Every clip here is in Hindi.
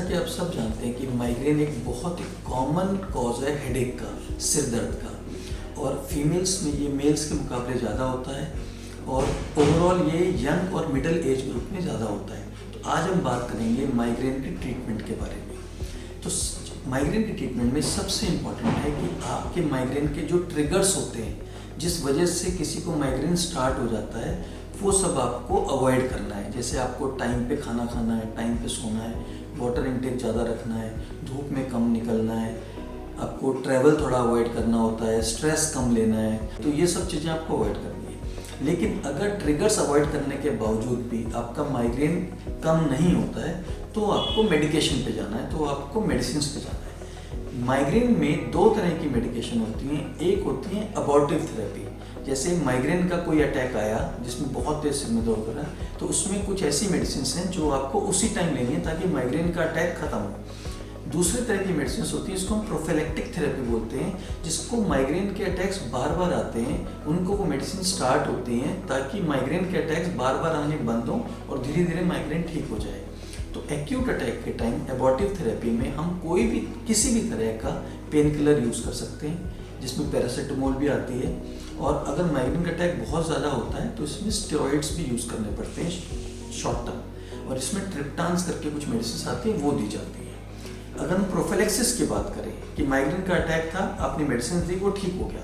कि आप सब जानते हैं कि माइग्रेन एक बहुत ही कॉमन कॉज है हेडेक का, सिर दर्द का, और फीमेल्स में ये मेल्स के मुकाबले ज़्यादा होता है और ओवरऑल ये यंग और मिडिल एज ग्रुप में ज़्यादा होता है। तो आज हम बात करेंगे माइग्रेन के ट्रीटमेंट के बारे में। तो माइग्रेन के ट्रीटमेंट में सबसे इम्पॉर्टेंट है कि आपके माइग्रेन के जो ट्रिगर्स होते हैं, जिस वजह से किसी को माइग्रेन स्टार्ट हो जाता है, वो सब आपको अवॉइड करना है। जैसे आपको टाइम पे खाना खाना है, टाइम पे सोना है, वाटर इनटेक ज़्यादा रखना है, धूप में कम निकलना है, आपको ट्रैवल थोड़ा अवॉइड करना होता है, स्ट्रेस कम लेना है। तो ये सब चीज़ें आपको अवॉइड करनी है। लेकिन अगर ट्रिगर्स अवॉइड करने के बावजूद भी आपका माइग्रेन कम नहीं होता है तो आपको मेडिकेशन पे जाना है, तो आपको मेडिसिन पे जाना है। माइग्रेन में दो तरह की मेडिकेशन होती हैं। एक होती है अबॉर्टिव थेरेपी। जैसे माइग्रेन का कोई अटैक आया जिसमें बहुत तेज सिर में दर्द हो रहा है, तो उसमें कुछ ऐसी मेडिसिन हैं जो आपको उसी टाइम लेनी है ताकि माइग्रेन का अटैक खत्म हो। दूसरे तरह की मेडिसिन होती है, इसको हम प्रोफिलैक्टिक थेरेपी बोलते हैं, जिसको माइग्रेन के अटैक्स बार बार आते हैं, उनको वो मेडिसिन स्टार्ट होती हैं ताकि माइग्रेन के अटैक्स बार बार आने बंद हों और धीरे धीरे माइग्रेन ठीक हो जाए। तो एक्यूट अटैक के टाइम एबॉर्टिव थेरेपी में हम कोई भी किसी भी तरह का पेन किलर यूज़ कर सकते हैं, जिसमें पैरासीटामोल भी आती है। और अगर माइग्रेन का अटैक बहुत ज़्यादा होता है तो इसमें स्टेरॉइड्स भी यूज़ करने पड़ते हैं शॉर्ट टर्म, और इसमें ट्रिप्टान्स करके कुछ मेडिसिन आती है, वो दी जाती है। अगर हम प्रोफिलैक्सिस की बात करें कि माइग्रेन का अटैक था, आपने मेडिसिन दी, वो ठीक हो गया,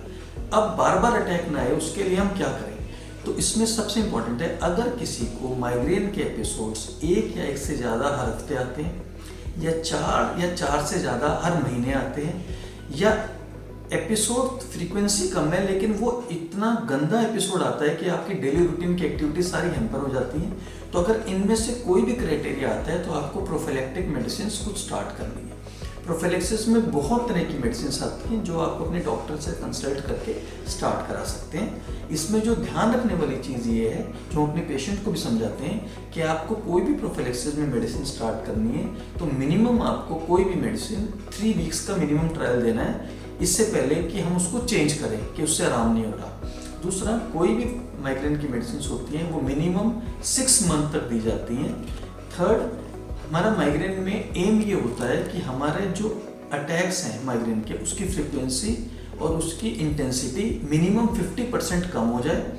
अब बार बार अटैक ना आए उसके लिए हम क्या करें। तो इसमें सबसे इम्पोर्टेंट है, अगर किसी को माइग्रेन के एपिसोड्स एक या एक से ज़्यादा हर हफ्ते आते हैं, या चार से ज़्यादा हर महीने आते हैं, या एपिसोड फ्रीक्वेंसी कम है लेकिन वो इतना गंदा एपिसोड आता है कि आपकी डेली रूटीन की एक्टिविटी सारी हैम्पर हो जाती हैं, तो अगर इनमें से कोई भी क्राइटेरिया आता है तो आपको प्रोफिलैक्टिक मेडिसिन कुछ स्टार्ट करनी है। प्रोफिलैक्सिस में बहुत तरह की मेडिसिन आती हैं जो आपको अपने डॉक्टर से कंसल्ट करके स्टार्ट करा सकते हैं। इसमें जो ध्यान रखने वाली चीज़ ये है, जो हम अपने पेशेंट को भी समझाते हैं, कि आपको कोई भी प्रोफिलैक्सिस में मेडिसिन स्टार्ट करनी है तो मिनिमम आपको कोई भी मेडिसिन 3 वीक्स का मिनिमम ट्रायल देना है, इससे पहले कि हम उसको चेंज करें कि उससे आराम नहीं हो रहा। दूसरा, कोई भी माइग्रेन की मेडिसिन होती हैं वो मिनिमम 6 मंथ तक दी जाती हैं। थर्ड, हमारा माइग्रेन में एम ये होता है कि हमारे जो अटैक्स हैं माइग्रेन के, उसकी फ्रीक्वेंसी और उसकी इंटेंसिटी मिनिमम 50% कम हो जाए।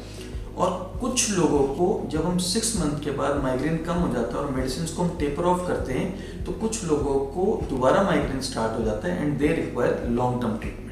और कुछ लोगों को जब हम 6 मंथ के बाद माइग्रेन कम हो जाता है और मेडिसिन को हम टेपर ऑफ करते हैं, तो कुछ लोगों को दोबारा माइग्रेन स्टार्ट हो जाता है and they require long term treatment.